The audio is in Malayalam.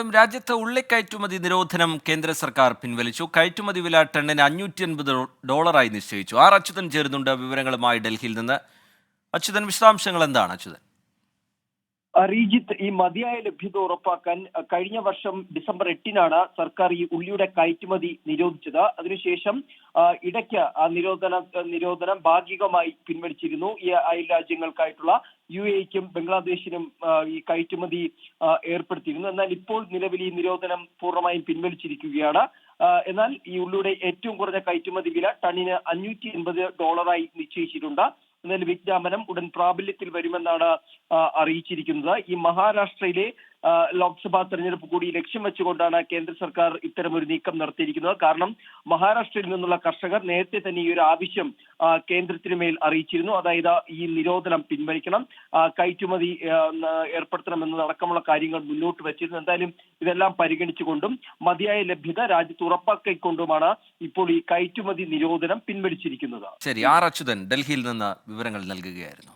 രാജ്യത്ത് ഉള്ളിക്കയറ്റുമതി നിരോധനം കേന്ദ്ര സർക്കാർ പിൻവലിച്ചു. കയറ്റുമതി വില ടണ്ണിന് $550 നിശ്ചയിച്ചു. അച്യുതൻ ചേരുന്നുണ്ട് വിവരങ്ങളുമായി ഡൽഹിയിൽ നിന്ന്. അച്യുതൻ, വിശദാംശങ്ങൾ എന്താണ് അച്യുതൻ? റീജിത്ത്, ഈ മതിയായ ലഭ്യത ഉറപ്പാക്കാൻ കഴിഞ്ഞ വർഷം ഡിസംബർ 8-നാണ് സർക്കാർ ഈ ഉള്ളിയുടെ കയറ്റുമതി നിരോധിച്ചത്. അതിനുശേഷം ഇടയ്ക്ക് ആ നിരോധനം ഭാഗികമായി പിൻവലിച്ചിരുന്നു. ഈ അയൽ രാജ്യങ്ങൾക്കായിട്ടുള്ള UAE-ക്കും ബംഗ്ലാദേശിനും ഈ കയറ്റുമതി ഏർപ്പെടുത്തിയിരുന്നു. എന്നാൽ ഇപ്പോൾ നിലവിൽ ഈ നിരോധനം പൂർണ്ണമായും പിൻവലിച്ചിരിക്കുകയാണ്. എന്നാൽ ഈ ഉള്ളിയുടെ ഏറ്റവും കുറഞ്ഞ കയറ്റുമതി വില ടണ്ണിന് $580 നിശ്ചയിച്ചിട്ടുണ്ട്. എന്നാൽ വിജ്ഞാപനം ഉടൻ പ്രാബല്യത്തിൽ വരുമെന്നാണ് അറിയിച്ചിരിക്കുന്നത്. ഈ മഹാരാഷ്ട്രയിലെ ലോക്സഭാ തെരഞ്ഞെടുപ്പ് കൂടി ലക്ഷ്യം വെച്ചുകൊണ്ടാണ് കേന്ദ്ര സർക്കാർ ഇത്തരമൊരു നീക്കം നടത്തിയിരിക്കുന്നത്. കാരണം മഹാരാഷ്ട്രയിൽ നിന്നുള്ള കർഷകർ നേരത്തെ തന്നെ ഈ ഒരു ആവശ്യം കേന്ദ്രത്തിന് മേൽ അറിയിച്ചിരുന്നു. അതായത് ഈ നിരോധനം പിൻവലിക്കണം, കയറ്റുമതി ഏർപ്പെടുത്തണമെന്നതടക്കമുള്ള കാര്യങ്ങൾ മുന്നോട്ട് വെച്ചിരുന്നു. എന്തായാലും ഇതെല്ലാം പരിഗണിച്ചുകൊണ്ടും മതിയായ ലഭ്യത രാജ്യത്ത് ഉറപ്പാക്കിക്കൊണ്ടുമാണ് ഇപ്പോൾ ഈ കയറ്റുമതി നിരോധനം പിൻവലിച്ചിരിക്കുന്നത്. ശരി, അച്യുതൻ ഡൽഹിയിൽ നിന്ന് വിവരങ്ങൾ നൽകുകയായിരുന്നു.